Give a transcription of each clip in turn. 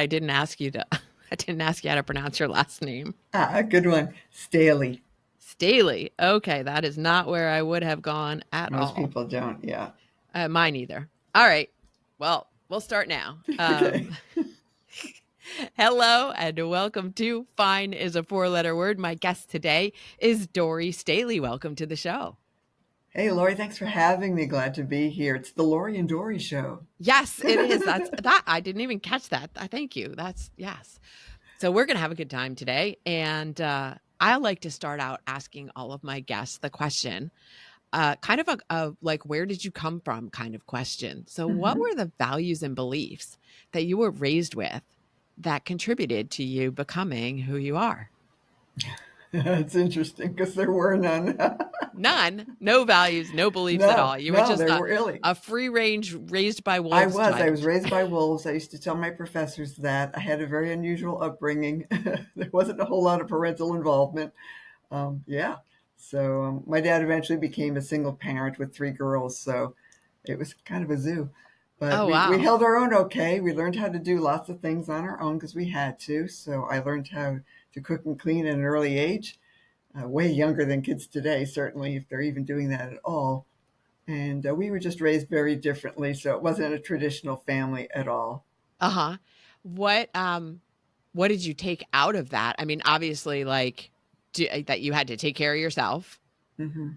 I didn't ask you to, I didn't ask you how to pronounce your last name. Good one. Staley. Staley. Okay, that is not where I would have gone at Most all. people don't. Yeah. Mine either. All right. Well, we'll start now. Okay. Hello and welcome to Fine is a four-letter word. My guest today is Dori Staehle. Welcome to the show. Hey, Lori, thanks for having me. Glad to be here. It's the Lori and Dory show. Yes, it is. That's that. I didn't even catch that. I thank you. That's yes. So we're gonna have a good time today, and I like to start out asking all of my guests the question, kind of a like, where did you come from kind of question. So, what hmm were the values and beliefs that you were raised with that contributed to you becoming who you are? It's interesting because there were none. None, no values, no beliefs at No, all. You were no, just there were really. a free range, raised by I wolves was. I was child. raised by wolves. I used to tell my professors that I had a very unusual upbringing. There wasn't a whole lot of parental involvement. Yeah. So my dad eventually became a single parent with three girls. So it was kind of a zoo. But Oh we wow. held our own okay. We learned how to do lots of things on our own because we had to. So I learned how to cook and clean at an early age, way younger than kids today, certainly, if they're even doing that at all. And we were just raised very differently. So it wasn't a traditional family at all. Uh-huh. What what did you take out of that? I mean, obviously that you had to take care of yourself. hmm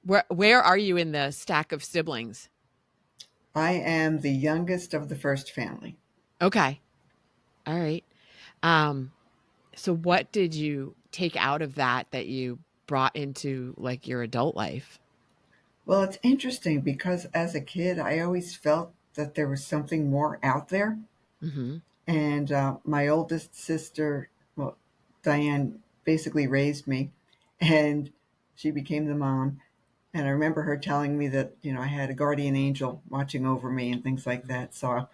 Where are you in the stack of siblings? I am the youngest of the first family. Okay. All right. Um so what did you take out of that you brought into like your adult life? Well, it's interesting because as a kid, I always felt that there was something more out there. Mhm. And my oldest sister, well, Diane, basically raised me, and she became the mom. And I remember her telling me that I had a guardian angel watching over me and things like that. So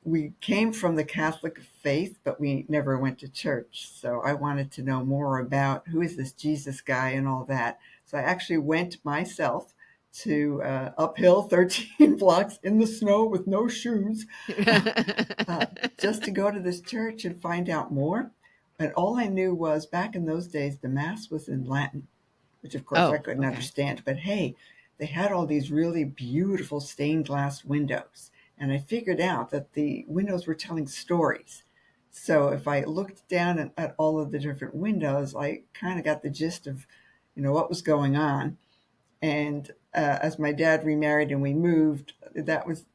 we came from the Catholic faith, but we never went to church. So I wanted to know more about who is this Jesus guy and all that. So I actually went myself to uphill 13 blocks in the snow with no shoes, uh, just to go to this church and find out more. And all I knew was back in those days, the Mass was in Latin, which of course I Oh, couldn't okay. understand. But hey, they had all these really beautiful stained glass windows. And I figured out that the windows were telling stories. So if I looked down at all of the different windows, I kind of got the gist of, what was going on. And as my dad remarried and we moved, that was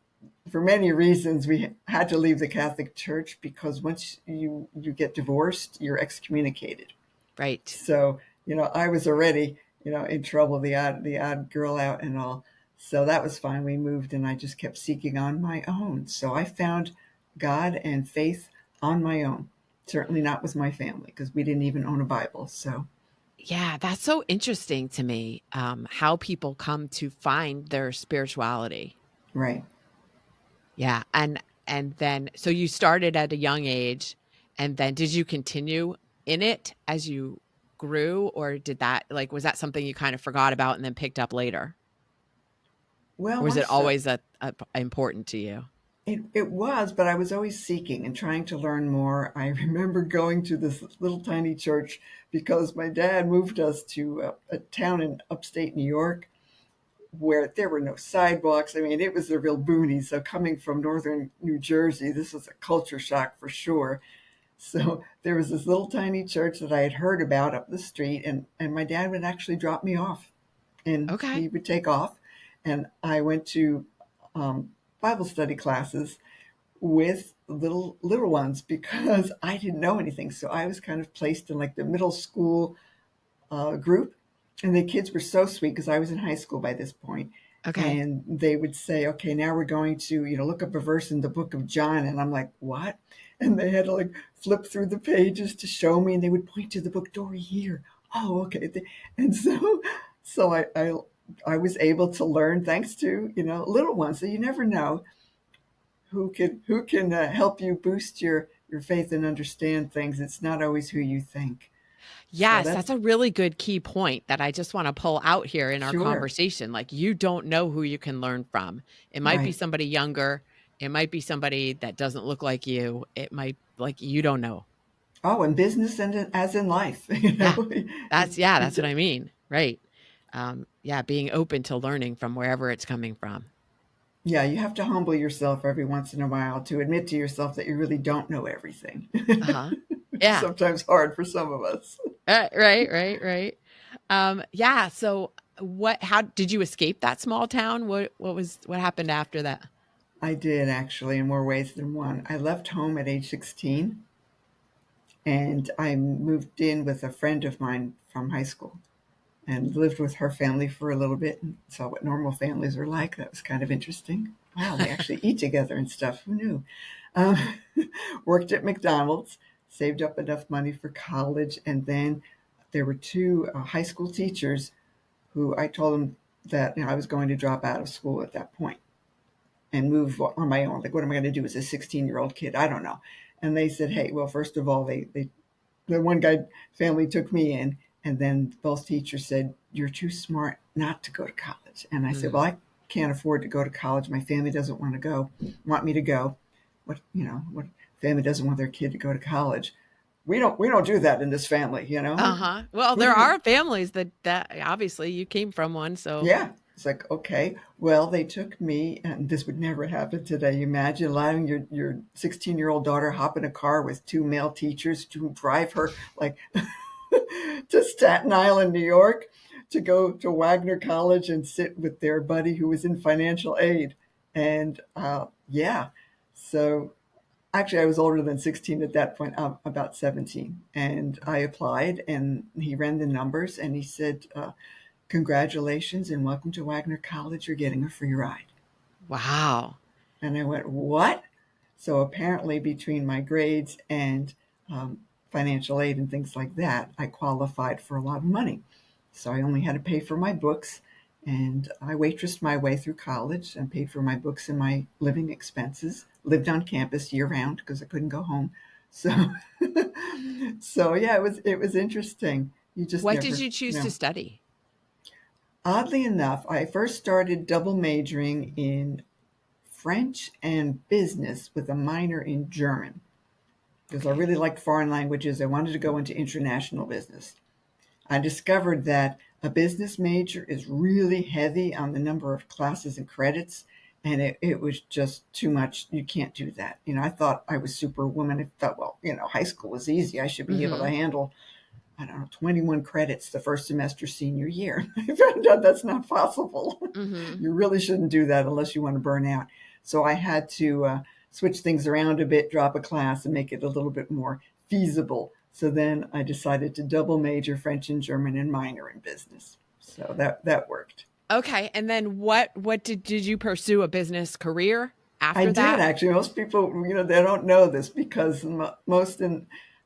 for many reasons we had to leave the Catholic Church because once you get divorced, you're excommunicated. Right. So, I was already, in trouble, the odd girl out and all. So that was fine. We moved and I just kept seeking on my own. So I found God and faith on my own. Certainly not with my family because we didn't even own a Bible. So, Yeah, that's so interesting to me, how people come to find their spirituality. right. Yeah, and then so you started at a young age, and then did you continue in it as you grew, or did that like, was that something you kind of forgot about and then picked up later? Well, Or was my it son, always important to you? it was, but I was always seeking and trying to learn more. I remember going to this little tiny church because my dad moved us to a town in upstate New York where there were no sidewalks. I mean, it was the real boonies. So coming from northern New Jersey, this was a culture shock for sure. So there was this little tiny church that I had heard about up the street, and my dad would actually drop me off, and Okay. he would take off, and I went to Bible study classes with little ones because I didn't know anything. So I was kind of placed in like the middle school group, and the kids were so sweet because I was in high school by this point, Okay. and they would say, "Okay, now we're going to look up a verse in the book of John," and I'm like, "What?" And they had to like flip through the pages to show me, and they would point to the book, "Dory, here." Oh, okay. And so I was able to learn thanks to little ones. So you never know who can help you boost your faith and understand things. It's not always who you think. So Yes, that's that's a really good key point that I just wanna pull out here in our sure. conversation. Like, you don't know who you can learn from. It might be Right. somebody younger, It might be somebody that doesn't look like you. It might like you don't know. Oh, in business and as in life, you Yeah. know, Yeah, you that's what just, I mean. Right. Yeah, being open to learning from wherever it's coming from. yeah, you have to humble yourself every once in a while to admit to yourself that you really don't know everything, Uh-huh. which is Yeah. sometimes hard for some of us. Right. Yeah, so how did you escape that small town? What happened after that? I did actually in more ways than one. I left home at age 16 and I moved in with a friend of mine from high school and lived with her family for a little bit and saw what normal families are like. That was kind of interesting. Wow, they actually eat together and stuff. Who knew? Um, Worked at McDonald's, saved up enough money for college, and then there were two high school teachers who I told them that I was going to drop out of school at that point and move on my own. Like, what am I going to do as a 16-year-old kid? I don't know. And they said, hey, well, first of all, the one guy family took me in, and then both teachers said, you're too smart not to go to college. And I said, well, Mm. I can't afford to go to college. My family doesn't want me to go. What family doesn't want their kid to go to college? We don't do that in this family, you know? Uh-huh. Well, Who there do you are families that obviously you came from one, so Yeah. It's like, okay, well, they took me, and this would never happen today. You imagine allowing your 16-year-old daughter hop in a car with two male teachers to drive her like to Staten Island, New York, to go to Wagner College and sit with their buddy who was in financial aid. And yeah, so actually, I was older than 16 at that point, about 17. And I applied, and he ran the numbers, and he said, congratulations and welcome to Wagner College. You're getting a free ride. wow. And I went, what? So apparently, between my grades and financial aid and things like that, I qualified for a lot of money. So I only had to pay for my books, and I waitressed my way through college and paid for my books and my living expenses. Lived on campus year round because I couldn't go home. So, so yeah, it was interesting. You just What did never you choose to know. study? Oddly enough, I first started double majoring in French and business with a minor in German because I Okay. really liked foreign languages. I wanted to go into international business. I discovered that a business major is really heavy on the number of classes and credits, and it was just too much. You can't do that. I thought I was superwoman. I thought, well, high school was easy. I should be able to Mhm. handle, I don't know, 21 credits the first semester senior year. I found out that's not possible. Mhm. You really shouldn't do that unless you want to burn out. So I had to switch things around a bit, drop a class, and make it a little bit more feasible. So then I decided to double major French and German and minor in business. So that worked. Okay, and then what did you pursue a business career I after did that? actually. Most people, they don't know this because most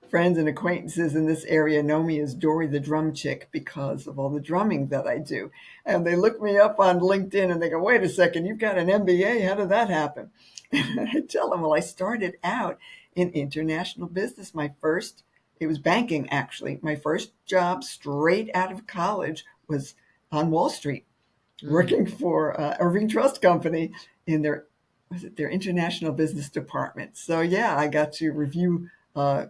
friends and acquaintances in this area know me as Dory the Drum Chick because of all the drumming that I do. And they look me up on LinkedIn and they go, wait a second, you've got an MBA? How did that happen? And I tell them, well, I started out in international business. It was banking actually. My first job straight out of college was on Wall Street Mm. working for Irving Trust Company in their international business department. So yeah, I got to review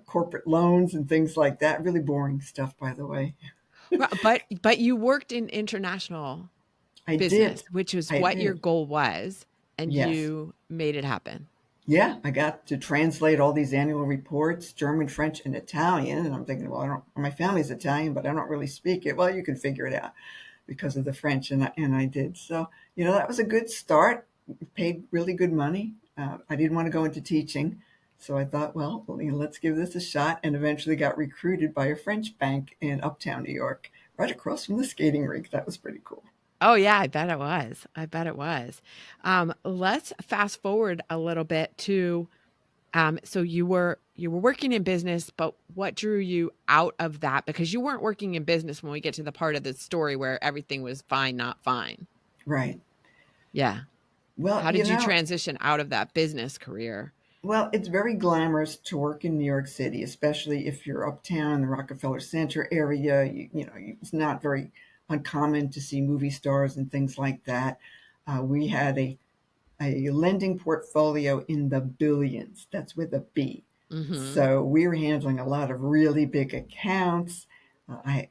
corporate loans and things like that. Really boring stuff, by the way. Well, but you worked in international I business, did. which was I what your did. goal was, and Yes. you made it happen. Yeah, I got to translate all these annual reports, German, French, and Italian. And I'm thinking, well, my family's Italian, but I don't really speak it. Well, you can figure it out because of the French, and I did. So, that was a good start. Paid really good money. I didn't want to go into teaching, so I thought, well, let's give this a shot, and eventually got recruited by a French bank in Uptown New York, right across from the skating rink. That was pretty cool. Oh yeah, I bet it was. I bet it was. Let's fast forward a little bit to so you were working in business, but what drew you out of that? Because you weren't working in business when we get to the part of the story where everything was fine, not fine. Right. Yeah. Well, How did you transition out of that business career? it's very glamorous to work in New York City, especially if you're uptown in the Rockefeller Center area. It's not very uncommon to see movie stars and things like that. We had a lending portfolio in the billions. That's with a B. Mhm. So we were handling a lot of really big accounts.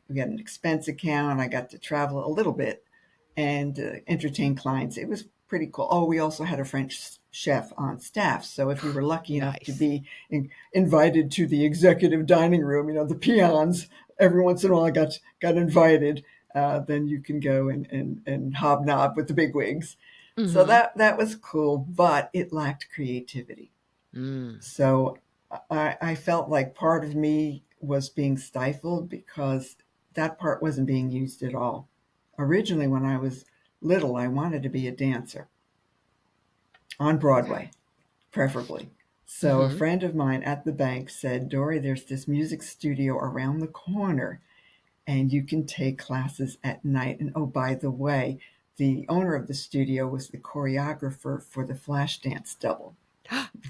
We had an expense account. I got to travel a little bit and entertain clients. It was pretty cool. Oh, we also had a French chef on staff. So if you were lucky enough to Nice. be invited to the executive dining room, the peons, every once in a while I got invited. Then you can go and hobnob with the bigwigs. So Mhm. that was cool, but it lacked creativity. Mm. So I felt like part of me was being stifled because that part wasn't being used at all. Originally, when I was little, I wanted to be a dancer on Okay. Broadway, preferably. So a Mhm. friend of mine at the bank said, Dori, there's this music studio around the corner, and you can take classes at night. And oh, by the way, the owner of the studio was the choreographer for the Flashdance double.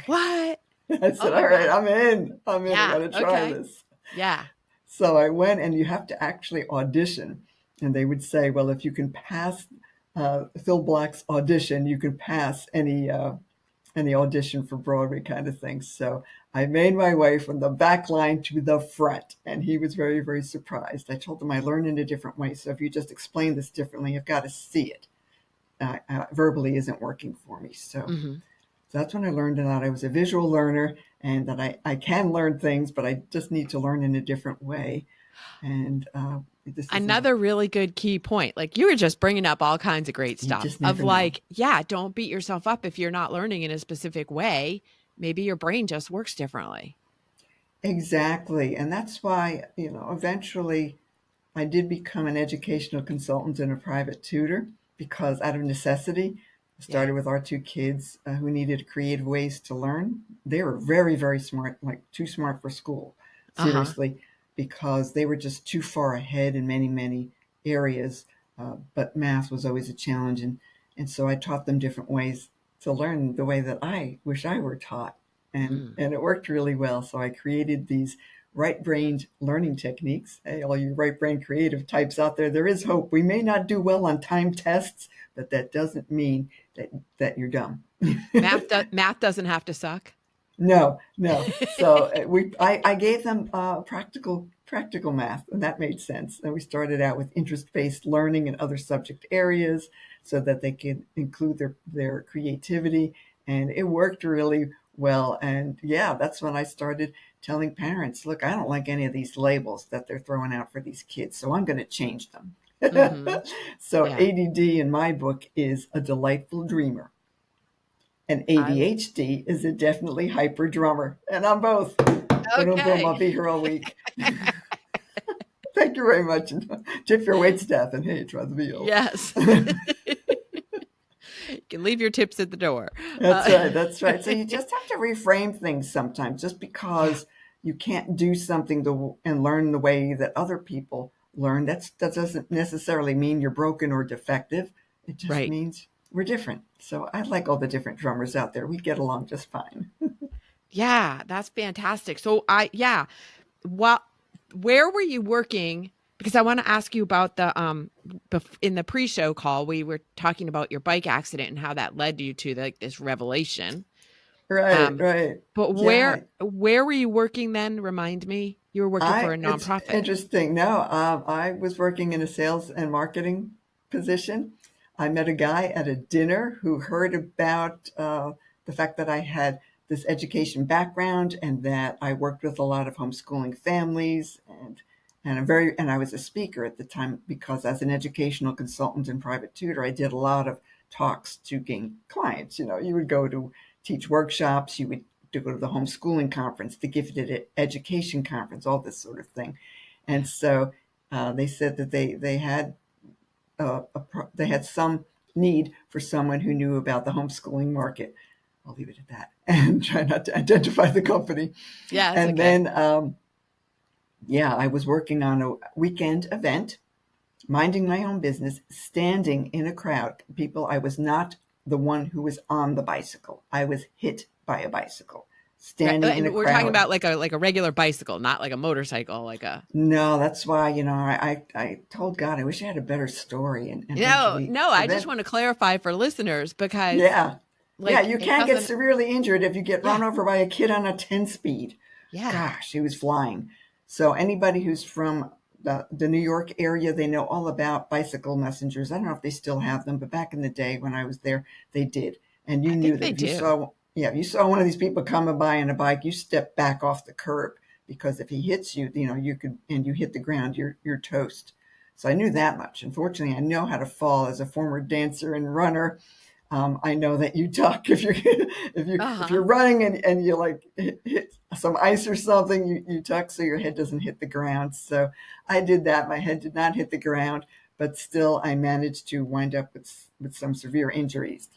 What? I Oh said, my all right, gosh. I'm in. I'm in. I got Yeah, to try okay. this. Yeah. So I went, and you have to actually audition. And they would say, well, if you can pass Phil Black's audition, you can pass any audition for Broadway kind of thing. So I made my way from the back line to the front, and he was very, very surprised. I told him I learned in a different way. So if you just explain this differently, I've got to see it. Verbally isn't working for me. Mhm. So that's when I learned that I was a visual learner and that I can learn things, but I just need to learn in a different way. And this is Another really good key point. Like you were just bringing up all kinds of great you stuff just of never know. like, yeah, don't beat yourself up if you're not learning in a specific way. Maybe your brain just works differently. Exactly. And that's why, eventually I did become an educational consultant and a private tutor because out of necessity, I Yeah. started with our two kids who needed creative ways to learn. They were very, very smart, like too smart for school, Uh-huh. seriously, because they were just too far ahead in many, many areas. But math was always a challenge. And so I taught them different ways to learn the way that I wish I were taught. Mm. And it worked really well. So I created these right-brained learning techniques. Hey, all you right-brain creative types out there, there is hope. We may not do well on time tests, but that doesn't mean that you're dumb. Math doesn't have to suck. No, no. So I gave them practical math, and that made sense. And we started out with interest-based learning in other subject areas so that they could include their creativity, and it worked really well. And yeah, that's when I started telling parents, look, I don't like any of these labels that they're throwing out for these kids, so I'm going to change them. Mhm. So Yeah. ADD in my book is a delightful dreamer. And I ADHD is a definitely hyper drummer. And I'm both. Boom, boom, Okay. I'll be here all week. Thank you very much. And tip your wait staff and hey, try the veal. Yes. You can leave your tips at the door. That's Uh, right. That's right. So you just have to reframe things sometimes. Just yeah. because you can't do something and learn the way that other people learn, that doesn't necessarily mean you're broken or defective. It just Right. means we're different. So I like all the different drummers out there. We get along just fine. Yeah, that's fantastic. So yeah, what where were you working? Because I want to ask you about in the pre-show call, we were talking about your bike accident and how that led you to like this revelation. Right, Um, right. but Yeah, where were you working then? Remind me. You were working for a it's nonprofit. interesting. No, I was working in a sales and marketing position. I met a guy at a dinner who heard about the fact that I had this education background and that I worked with a lot of homeschooling families and I was a speaker at the time because as an educational consultant and private tutor, I did a lot of talks to gain clients. You would go to teach workshops, you would to go to the homeschooling conference, the gifted education conference, all this sort of thing. Yeah. And so they said that they had they had some need for someone who knew about the homeschooling market. I'll leave it at that and try not to identify the company. Yeah, it's And okay. then, yeah, I was working on a weekend event, minding my own business, standing in a crowd. People, I was not the one who was on the bicycle. I was hit by a bicycle, Right. standing in a And we're talking crowd. about like a regular bicycle, not like a motorcycle, like a No, that's why, I told God I wish I had a better story and no, eventually no, I just want to clarify for listeners because yeah. Yeah, Like, you it can get doesn't. severely injured if you get Yeah, run over by a kid on a 10 speed. yeah. Gosh, he was flying. So anybody who's from the New York area, they know all about bicycle messengers. I don't know if they still have them, but back in the day when I was there, they did. And you I knew think that they if you do. saw, yeah, if you saw one of these people coming by on a bike, you step back off the curb because if he hits you, you could, and you hit the ground, you're toast. So I knew that much. Unfortunately, I know how to fall as a former dancer and runner. I know that you duck if you're if Uh-huh. you're running and you like hit some ice or something, you tuck so your head doesn't hit the ground. So I did that. My head did not hit the ground, but still I managed to wind up with some severe injuries.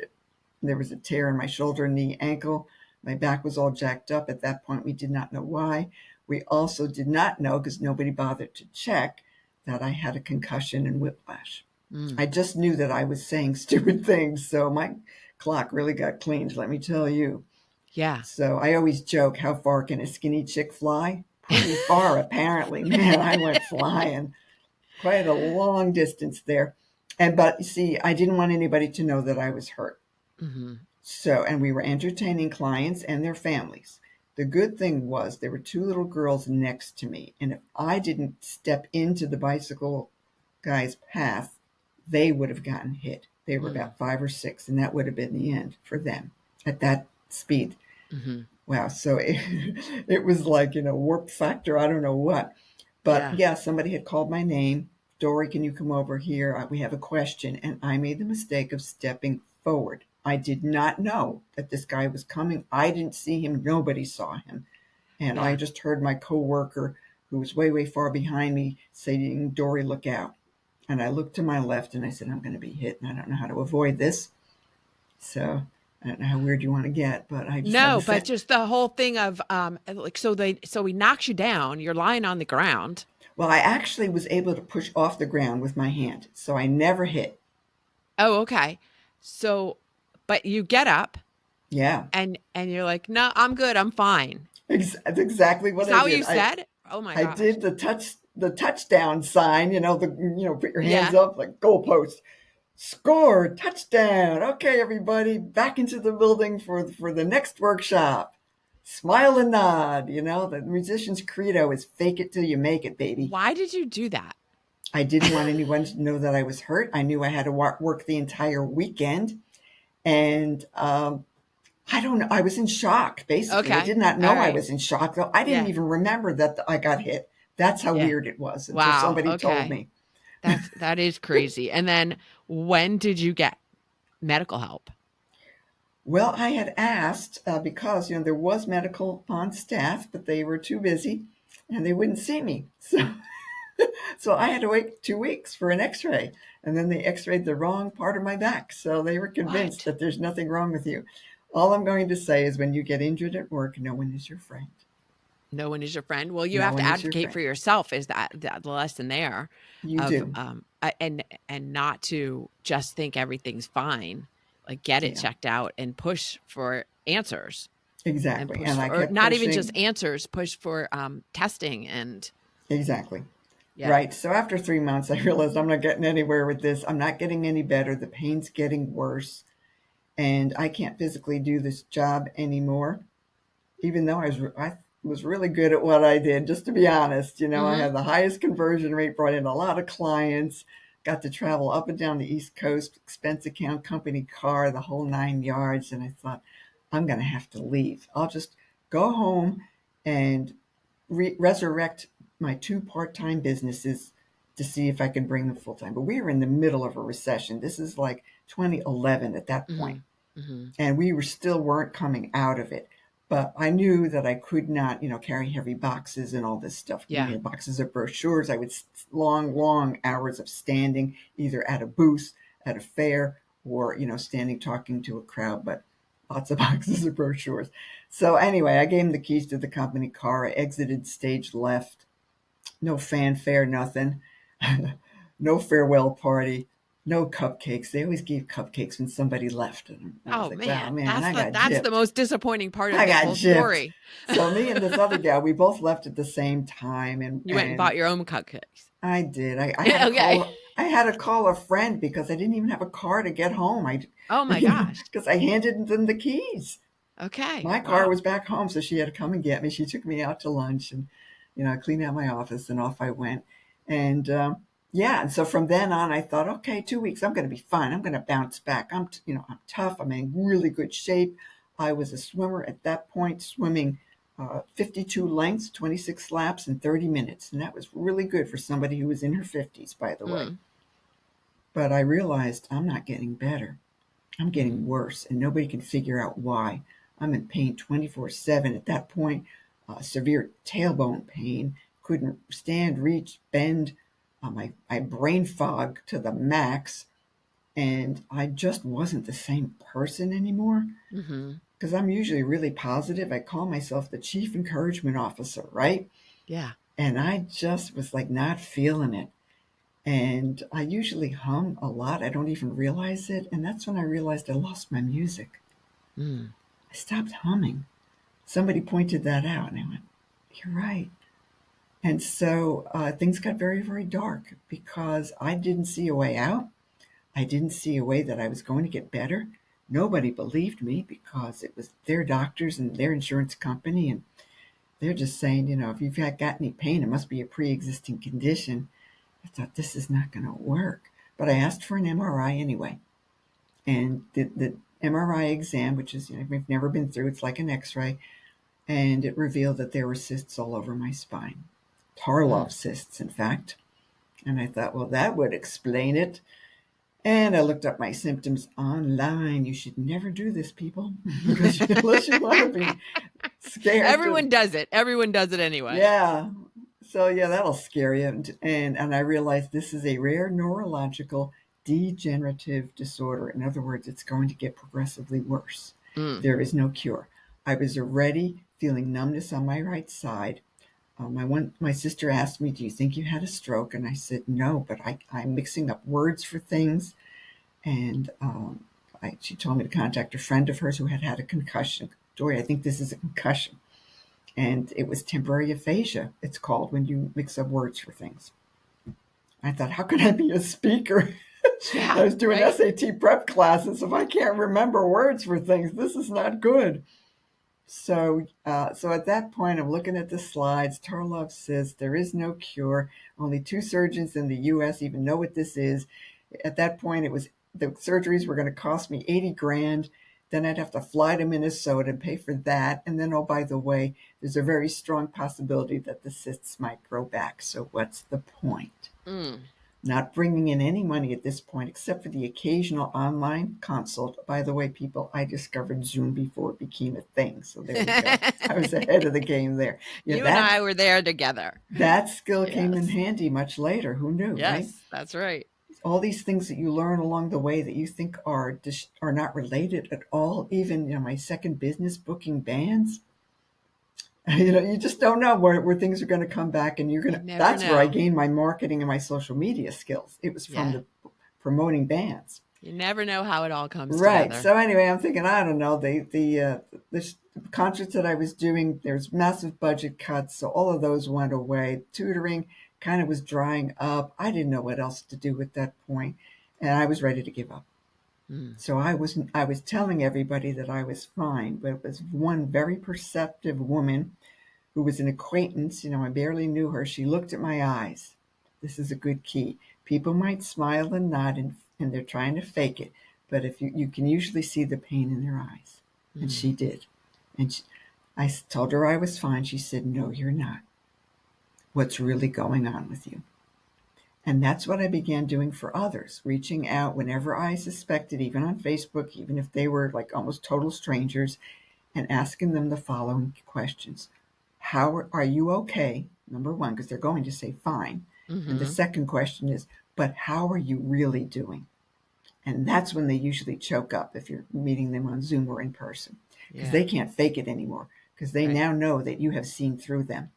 There was a tear in my shoulder, knee, ankle. My back was all jacked up. At that point, we did not know why. We also did not know, because nobody bothered to check, that I had a concussion and whiplash. Mm. I just knew that I was saying stupid things, so my clock really got cleaned, let me tell you. Yeah. So I always joke, how far can a skinny chick fly? Pretty far, apparently. Man, I went flying quite a long distance there. But you see, I didn't want anybody to know that I was hurt. Hmm. So, and we were entertaining clients and their families. The good thing was there were two little girls next to me, and if I didn't step into the bicycle guy's path, they would have gotten hit. They were Mm. about 5 or 6, and that would have been the end for them at that speed. Hmm. Wow. So it was like, warp factor. I don't know what. But Yeah. yeah, somebody had called my name. Dori, can you come over here? We have a question. And I made the mistake of stepping forward. I did not know that this guy was coming. I didn't see him. Nobody saw him. And I Yeah. just heard my coworker, who was way, way far behind me, saying, Dori, look out. And I looked to my left and I said, I'm going to be hit and I don't know how to avoid this. So I don't know how weird you want to get, but I just had No, the but same. just the whole thing of like, so he knocks you down, you're lying on the ground. Well, I actually was able to push off the ground with my hand, so I never hit. Oh, okay. So, but you get up Yeah, and you're like, "No, I'm good. I'm fine." that's exactly Is what I that what did. you I said? Oh my I gosh. did the touchdown sign. Put your hands Yeah. up like goalpost. Score, touchdown. Okay, everybody, back into the building for the next workshop. Smile and nod. The musician's credo is fake it till you make it, baby. Why did you do that? I didn't want anyone to know that I was hurt. I knew I had to work the entire weekend. And I don't know. I was in shock, basically. I Okay. did not All know I right. was in shock, though. I didn't Yeah. even remember that I got hit. That's how Yeah. weird it was until Wow. somebody told Okay. me. That is crazy. And then when did you get medical help? Well, I had asked because there was medical on staff, but they were too busy and they wouldn't see me. So I had to wait 2 weeks for an X-ray, and then they X-rayed the wrong part of my back. So they were convinced What? that there's nothing wrong with you. All I'm going to say is, when you get injured at work, no one is your friend. No one is your friend. Well, you No have to one is your advocate for friend. yourself. Is that the lesson there You of do. and not to just think everything's fine. Like get it Yeah. checked out and push for answers and Exactly. push And I for or kept not even just pushing. answers, push for testing and Exactly. yeah. Right. So after 3 months, I realized I'm not getting anywhere with this. I'm not getting any better. The pain's getting worse. And I can't physically do this job anymore, even though I was really good at what I did, just to be honest. I Mhm. had the highest conversion rate, brought in a lot of clients, got to travel up and down the East Coast, expense account, company car, the whole 9 yards. And I thought, I'm going to have to leave. I'll just go home and resurrect my two part-time businesses to see if I can bring them full-time. But we were in the middle of a recession. This is like 2011 at that point, Mhm. Mhm. and we weren't coming out of it. But I knew that I could not, carry heavy boxes and all this stuff. We Yeah. had boxes of brochures. I would long, long hours of standing, either at a booth, at a fair, or standing talking to a crowd. But lots of boxes of brochures. So anyway, I gave him the keys to the company car. I exited stage left. No fanfare, nothing. No farewell party. No cupcakes. They always gave cupcakes when somebody left. And I was Oh like, wow, man, man, I got that's the gypped. most disappointing part of I this got whole gypped. story. So me and this other gal, we both left at the same time, and You went and and bought your own cupcakes. I did. I had a Okay. call. I had to call a friend because I didn't even have a car to get home. Oh my You know, gosh. because I handed them the keys. Okay. My car Wow. was back home, so she had to come and get me. She took me out to lunch, and I cleaned out my office, and off I went. And yeah, and so from then on, I thought, okay, 2 weeks, I'm going to be fine. I'm going to bounce back. I'm tough. I'm in really good shape. I was a swimmer at that point, swimming 52 lengths, 26 laps in 30 minutes, and that was really good for somebody who was in her 50s, by the way. Mm, But I realized I'm not getting better. I'm mm, getting worse, and nobody can figure out why. I'm in pain 24/7 at that point, severe tailbone pain, couldn't stand, reach, bend, my brain fog to the max, and I just wasn't the same person anymore. mm-hmm. Because I'm usually really positive. I call myself the chief encouragement officer, right? Yeah. And I just was like not feeling it. And I usually hum a lot. I don't even realize it. And that's when I realized I lost my music. Mm, I stopped humming. Somebody pointed that out, and I went, "You're right." And so things got very, very dark because I didn't see a way out. I didn't see a way that I was going to get better. Nobody believed me because it was their doctors and their insurance company, and they're just saying, if you've got any pain, it must be a pre-existing condition. I thought this is not going to work, but I asked for an MRI anyway, and the MRI exam, which is we've never been through, it's like an X-ray, and it revealed that there were cysts all over my spine. Tarlov mm. cysts, in fact. And I thought, well, that would explain it. And I looked up my symptoms online. You should never do this, people, because unless you want to be scared to, Everyone does it. Everyone does it anyway. yeah. So yeah, that'll scare you. And I realized this is a rare neurological degenerative disorder. In other words, it's going to get progressively worse. Mm, There is no cure. I was already feeling numbness on my right side. My sister asked me, "Do you think you had a stroke?" And I said, "No, but I'm mixing up words for things." And she told me to contact a friend of hers who had had a concussion. "Dori, I think this is a concussion." And it was temporary aphasia, it's called, when you mix up words for things. I thought, how can I be a speaker? yeah. I was doing Right. SAT prep classes. If I can't remember words for things, this is not good. So at that point, I'm looking at the slides. Tarlov says there is no cure. Only two surgeons in the U.S. even know what this is. At that point, it was the surgeries were going to cost me 80 grand. Then I'd have to fly to Minnesota and pay for that. And then, oh, by the way, there's a very strong possibility that the cysts might grow back. So what's the point? Mm. Not bringing in any money at this point, except for the occasional online consult. By the way, people, I discovered Zoom before it became a thing. So there you go. I was ahead of the game there. Yeah, You and that I were there together. that skill came in Yes. handy much later. Who knew, right? Yes, that's right. All these things that you learn along the way that you think are not related at all. Even my second business, booking bands. You just don't know where things are going to come back, and You never that's where I know. gained my marketing and my social media skills. It was from Yeah. the promoting bands. You never know how it all comes Right. together. So anyway, I'm thinking, I don't know, the concerts that I was doing, there's massive budget cuts, so all of those went away. Tutoring kind of was drying up. I didn't know what else to do at that point, and I was ready to give up. Mm. So I was telling everybody that I was fine, but it was one very perceptive woman who was an acquaintance. I barely knew her. She looked at my eyes. This is a good key. People might smile and nod, and they're trying to fake it, but if you can usually see the pain in their eyes. And Mm. she did. And I told her I was fine. She said, "No, you're not. What's really going on with you?" And that's what I began doing for others, reaching out whenever I suspected, even on Facebook, even if they were like almost total strangers, and asking them the following questions. How are you okay? Number one, because they're going to say fine. And the Mhm. second question is, but how are you really doing? And that's when they usually choke up if you're meeting them on Zoom or in person, because Yeah. they can't fake it anymore, because they Right. now know that you have seen through them.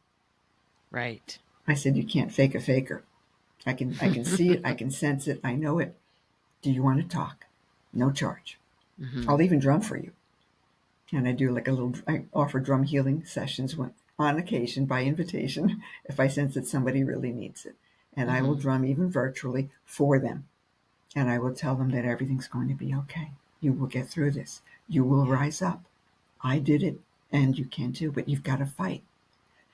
Right. I said, you can't fake a faker. I can see it. I can sense it. I know it. Do you want to talk? No charge. Mhm. I'll even drum for you. And I offer drum healing sessions on occasion by invitation if I sense that somebody really needs it. and I will Mhm. drum even virtually for them. And I will tell them that everything's going to be okay. You will get through this. You will Yeah. rise up. I did it, and you can too, but you've got to fight.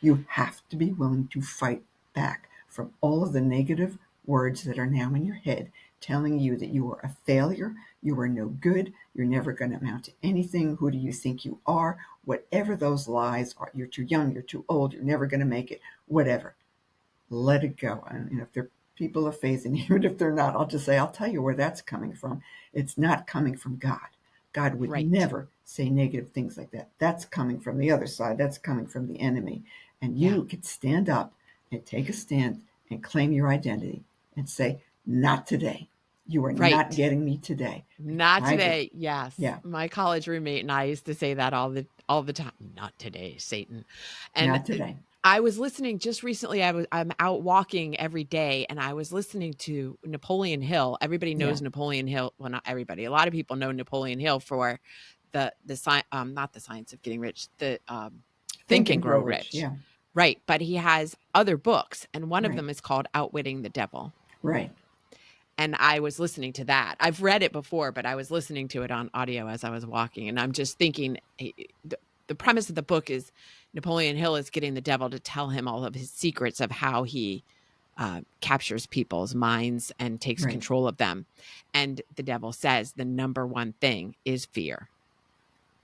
You have to be willing to fight back from all of the negative words that are now in your head telling you that you are a failure, you are no good, you're never going to amount to anything, who do you think you are, whatever those lies are. You're too young, you're too old, you're never going to make it, whatever. Let it go. And if they're people of faith, and even if they're not, I'll just say, I'll tell you where that's coming from. It's not coming from God. God would Right. never say negative things like that. That's coming from the other side. That's coming from the enemy. And Yeah. you could stand up and take a stand and claim your identity and say, not today. You are not Right. getting me today. Not I would, today. Yes. yeah, My college roommate and I used to say that all the time. Not today, Satan. And not today. I was listening just recently. I'm out walking every day, and I was listening to Napoleon Hill. Everybody Yeah. knows Napoleon Hill. Well, not everybody. A lot of people know Napoleon Hill for the science, not the science of getting rich, the Think Think and and grow Grow rich. Rich. Yeah. Right, but he has other books, and one of Right. them is called Outwitting the Devil. Right. And I was listening to that. I've read it before, but I was listening to it on audio as I was walking, and I'm just thinking the premise of the book is Napoleon Hill is getting the devil to tell him all of his secrets of how he captures people's minds and takes Right. control of them. And the devil says the number one thing is fear,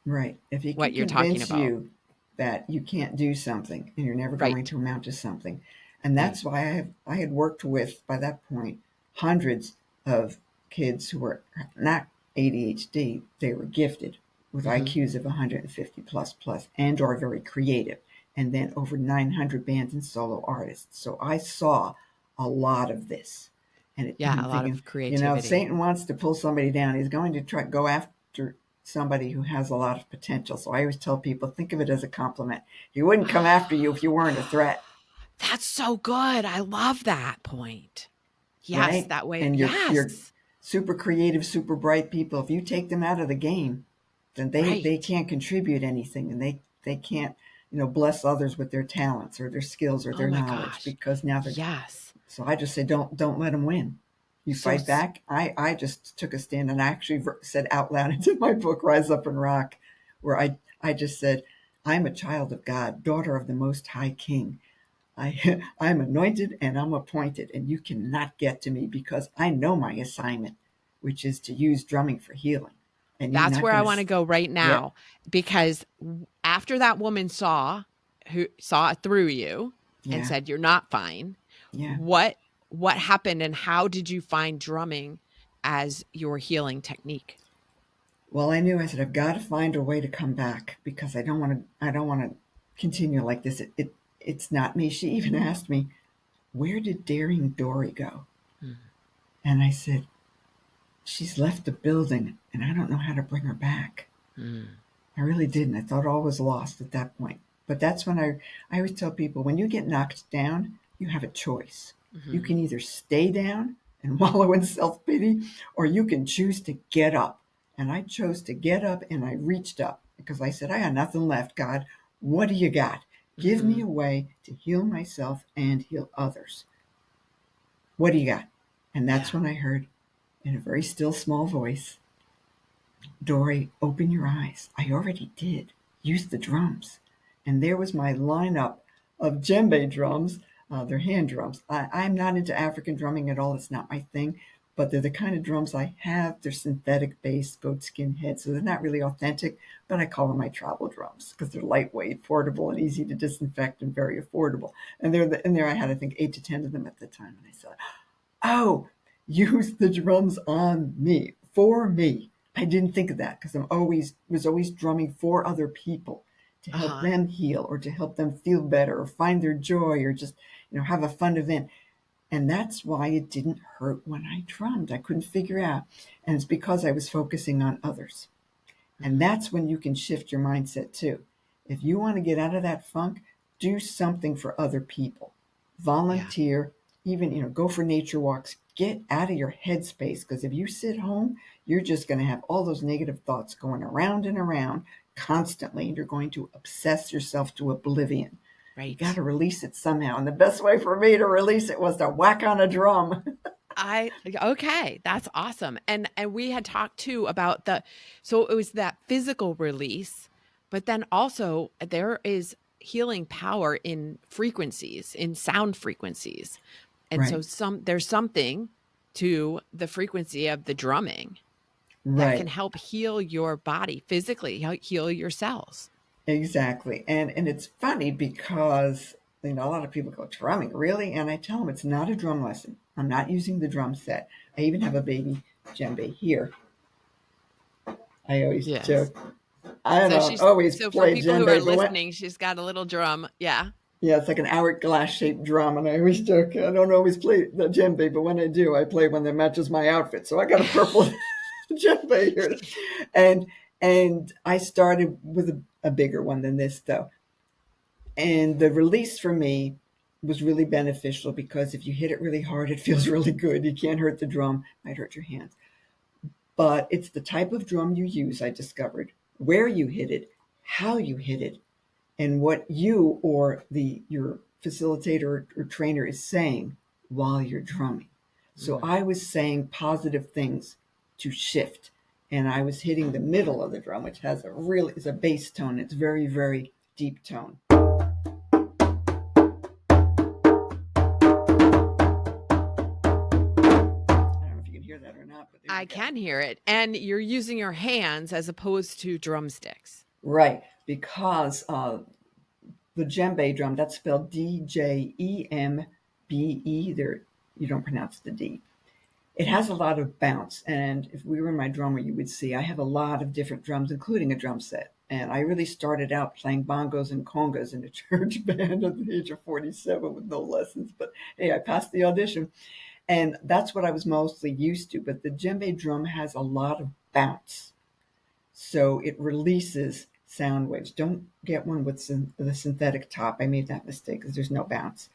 Right. If he can what you're talking convince about. you that you can't do something and you're never going Right, to amount to something. And right. that's why I had worked with, by that point, hundreds of kids who were not ADHD, they were gifted with Hmm. IQs of 150 plus and are very creative. And then over 900 bands and solo artists. So I saw a lot of this. And Yeah, I'm a lot thinking, of creativity. Satan wants to pull somebody down. He's going to try go after somebody who has a lot of potential. So I always tell people, think of it as a compliment. He wouldn't come after you if you weren't a threat, That's so good. I love that point. Yes, right? that way. And you're Yes. super creative, super bright people. If you take them out of the game, then they Right. can't contribute anything, and they can't bless others with their talents or their skills or Oh their my knowledge gosh. because now they're. Yes. So I just say don't let them win. You So fight back. I just took a stand and I actually said out loud into my book Rise Up and Rock, where I just said, I'm a child of God, daughter of the Most High King. I'm anointed and I'm appointed, and you cannot get to me because I know my assignment, which is to use drumming for healing. And you're that's not where I going to. want to go right Yeah, now because after that woman who saw it through you and yeah, said you're not fine, yeah. what what happened and how did you find drumming as your healing technique? Well, I knew. I said I've got to find a way to come back because I don't want to. I don't want to continue like this. It's not me. She even asked me, "Where did Daring Dory go?" Mm, And I said, "She's left the building, and I don't know how to bring her back." mm, I really didn't. I thought all was lost at that point. But that's when I always tell people when you get knocked down, you have a choice. You mhm. can either stay down and wallow in self pity, or you can choose to get up. And I chose to get up and I reached up because I said, I got nothing left, God. What do you got? Give me Mhm. a way to heal myself and heal others. What do you got? And that's Yeah. when I heard in a very still, small voice, Dory, open your eyes. I already did. Use the drums. And there was my lineup of djembe drums. They're hand drums. I'm not into African drumming at all. It's not my thing. But they're the kind of drums I have. They're synthetic based, goatskin head. So they're not really authentic, but I call them my travel drums because they're lightweight, portable, and easy to disinfect and very affordable. And in there I had, I think, 8 to 10 of them at the time. And I said, oh, use the drums on me, for me. I didn't think of that because I'm always was always drumming for other people to help Uh-huh. them heal or to help them feel better or find their joy or just have a fun event. And that's why it didn't hurt when I drummed. I couldn't figure out. And it's because I was focusing on others. And Mhm. that's when you can shift your mindset too. If you want to get out of that funk, do something for other people. Yeah. Volunteer, even, go for nature walks. Get out of your headspace because if you sit home, you're just going to have all those negative thoughts going around and around constantly, and you're going to obsess yourself to oblivion. You got Right. to release it somehow. And the best way for me to release it was to whack on a drum. I okay, that's awesome. And we had talked too about the so it was that physical release, but then also there is healing power in frequencies, in sound frequencies. And so Right, there's something to the frequency of the drumming that can right. help heal your body physically, heal your cells. Exactly. And it's funny because a lot of people go, drumming, really? And I tell them it's not a drum lesson. I'm not using the drum set. I even have a baby djembe here. I always Yes. joke. I don't always So for play people who are djembe, but when listening, she's got a little drum. Yeah. yeah, it's like an hourglass shaped drum, and I always joke I don't always play the djembe, but when I do, I play one that matches my outfit. So I got a purple djembe here, and and I started with a bigger one than this though. And the release for me was really beneficial because if you hit it really hard, it feels really good. You can't hurt the drum, might hurt your hands. But it's the type of drum you use, I discovered, where you hit it, how you hit it, and what you or the your facilitator or trainer is saying while you're drumming. So Mm. I was saying positive things to shift, and I was hitting the middle of the drum, which has is a bass tone. It's very, very deep tone. I don't know if you can hear that or not, but there I you go. can hear it. And you're using your hands as opposed to drumsticks. Right, because the djembe drum, that's spelled Djembe. There, you don't pronounce the D. It has a lot of bounce, and if we were my drummer, you would see I have a lot of different drums, including a drum set. And I really started out playing bongos and congas in a church band at the age of 47 with no lessons. But hey, I passed the audition. And that's what I was mostly used to. But the djembe drum has a lot of bounce. So it releases sound waves. Don't get one with the synthetic top. I made that mistake because there's no bounce.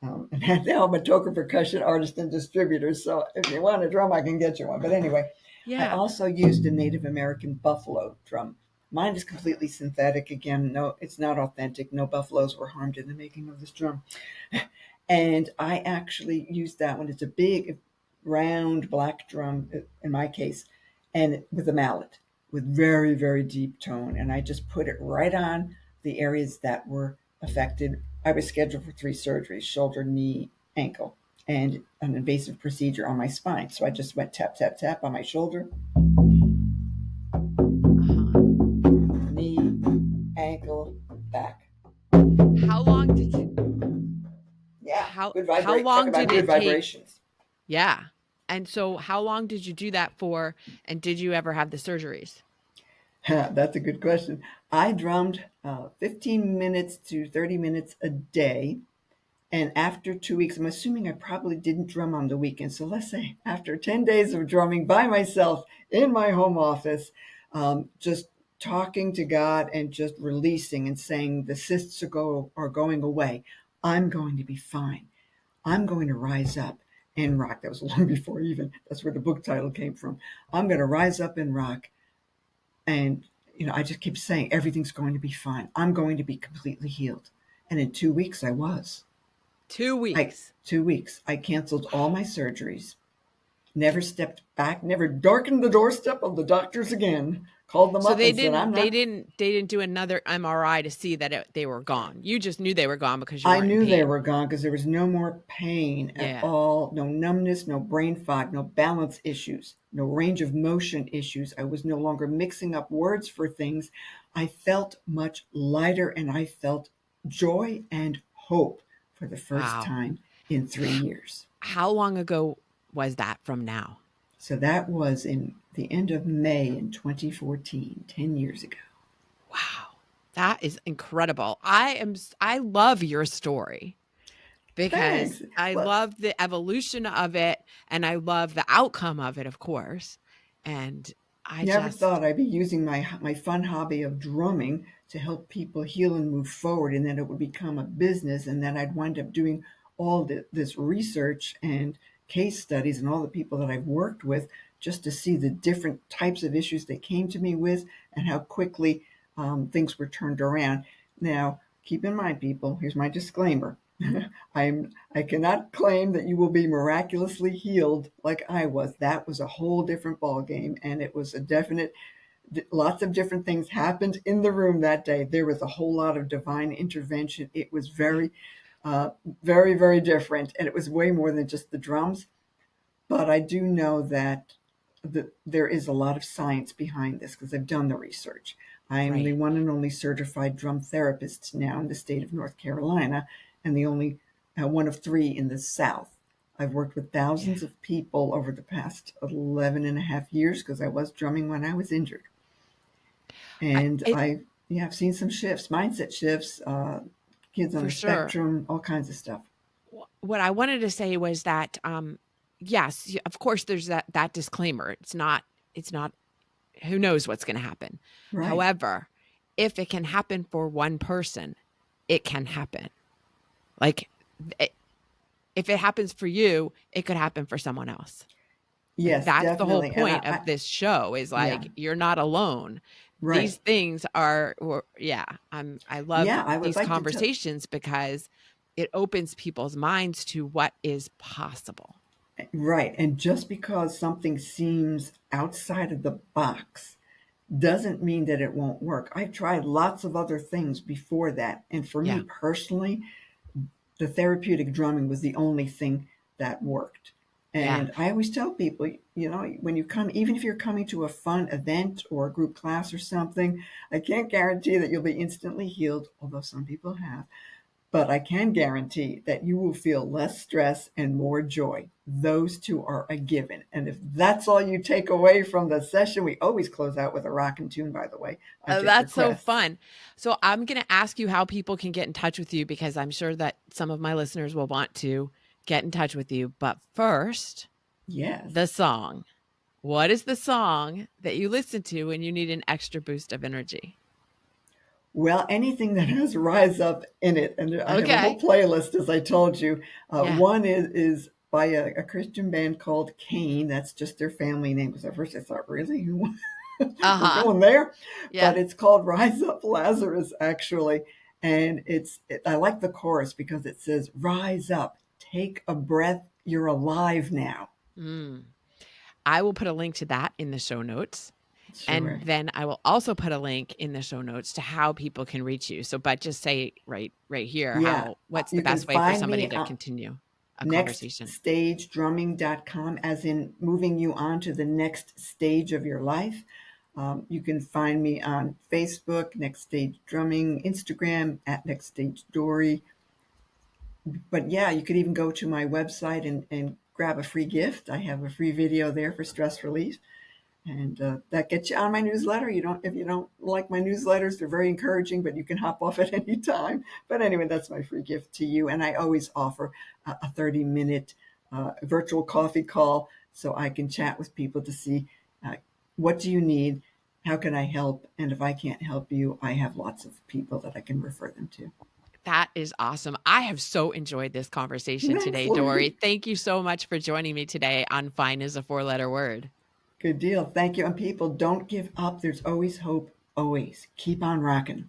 And now I'm a token percussion artist and distributor. So if you want a drum, I can get you one. But anyway, I Yeah. also used a Native American buffalo drum. Mine is completely synthetic. Again, no, it's not authentic. No buffaloes were harmed in the making of this drum. And I actually used that one. It's a big, round black drum, in my case, and with a mallet with very, very deep tone. And I just put it right on the areas that were affected. I was scheduled for 3 surgeries: shoulder, knee, ankle, and an invasive procedure on my spine. So I just went tap, tap, tap on my shoulder, Uh-huh. knee, ankle, back. How long did you Yeah, good how vibrate. Talk long about did good it take? vibrations. Yeah. And so how long did you do that for, and did you ever have the surgeries? That's a good question. I drummed 15 minutes to 30 minutes a day. And after 2 weeks, I'm assuming I probably didn't drum on the weekend. So let's say after 10 days of drumming by myself in my home office, just talking to God and just releasing and saying the cysts are going away. I'm going to be fine. I'm going to rise up and rock. That was long before even, that's where the book title came from. I'm going to rise up and rock. And, I just keep saying everything's going to be fine. I'm going to be completely healed. And in 2 weeks, I was. 2 I weeks. 2 weeks. I canceled all my surgeries. Never stepped back. Never darkened the doorstep of the doctors again. Called them So up they and said, didn't "I'm they not." didn't they didn't do another MRI to see that they were gone. You just knew they were gone because you I weren't in knew they pain. were gone because there was no more pain at Yeah. all. No numbness, no brain fog, no balance issues, no range of motion issues. I was no longer mixing up words for things. I felt much lighter and I felt joy and hope for the first Wow. time in three H- years. How long ago was that from now? So that was in the end of May in 2014, 10 years ago. Wow. That is incredible. I love your story because Thanks. I Well, love the evolution of it and I love the outcome of it, of course. And I never just thought I'd be using my fun hobby of drumming to help people heal and move forward, and then it would become a business, and then I'd wind up doing all this research and case studies and all the people that I've worked with just to see the different types of issues they came to me with and how quickly things were turned around. Now, keep in mind, people, here's my disclaimer. I cannot claim that you will be miraculously healed like I was. That was a whole different ball game, and it was a definite. Lots of different things happened in the room that day. There was a whole lot of divine intervention. It was very, very different, and it was way more than just the drums. But I do know that there is a lot of science behind this because I've done the research. I am the Right. one and only certified drum therapist now in the state of North Carolina, and the only one of three in the South. I've worked with Yeah. thousands of people over the past 11 and a half years because I was drumming when I was injured. I And it I've seen some shifts, mindset shifts, kids on For the sure. spectrum, all kinds of stuff. What I wanted to say was that, yes, of course, there's that disclaimer. It's not who knows what's going to happen. Right. However, if it can happen for one person, it can happen. Like it, if it happens for you, it could happen for someone else. Like Yes, that's the whole definitely. And point of this show is yeah, like you're not alone. right. These things are, yeah. I love Yeah, I would these like to tell. conversations because it opens people's minds to what is possible. Right. And just because something seems outside of the box doesn't mean that it won't work. I've tried lots of other things before that. And for me Yeah. personally, the therapeutic drumming was the only thing that worked. Yeah. And I always tell people, when you come, even if you're coming to a fun event or a group class or something, I can't guarantee that you'll be instantly healed, although some people have. But I can guarantee that you will feel less stress and more joy. Those two are a given. And if that's all you take away from the session, we always close out with a rockin' tune, by the way. I take That's so requests. fun. So I'm going to ask you how people can get in touch with you because I'm sure that some of my listeners will want to get in touch with you. But first, the Yes. song. What is the song that you listen to when you need an extra boost of energy? Well, anything that has Rise Up in it. And I have a whole Okay. playlist, as I told you. Yeah. One is by a Christian band called Cain. That's just their family name. Because at first I thought, really? We're Uh-huh. going there? Yeah. But it's called Rise Up Lazarus, actually. And I like the chorus because it says, Rise up, take a breath, you're alive now. Mm. I will put a link to that in the show notes. And Sure. then I will also put a link in the show notes to how people can reach you. So, but just say right here, Yeah. what's the You can best way for find somebody me to continue a conversation? nextstagedrumming.com, as in moving you on to the next stage of your life. You can find me on Facebook, Next Stage Drumming, Instagram at Next Stage Dory. But yeah, you could even go to my website and grab a free gift. I have a free video there for stress relief, and that gets you on my newsletter. You don't If you don't like my newsletters, they're very encouraging, but you can hop off at any time. But anyway, that's my free gift to you. And I always offer a 30-minute virtual coffee call so I can chat with people to see uh, what do you need, how can I help, and if I can't help you, I have lots of people that I can refer them to. That is awesome. I have so enjoyed this conversation Thanks, today, Dory. Lori. Thank you so much for joining me today on Fine is a Four-Letter Word. Good deal. Thank you. And people, don't give up. There's always hope. Always. Keep on rocking.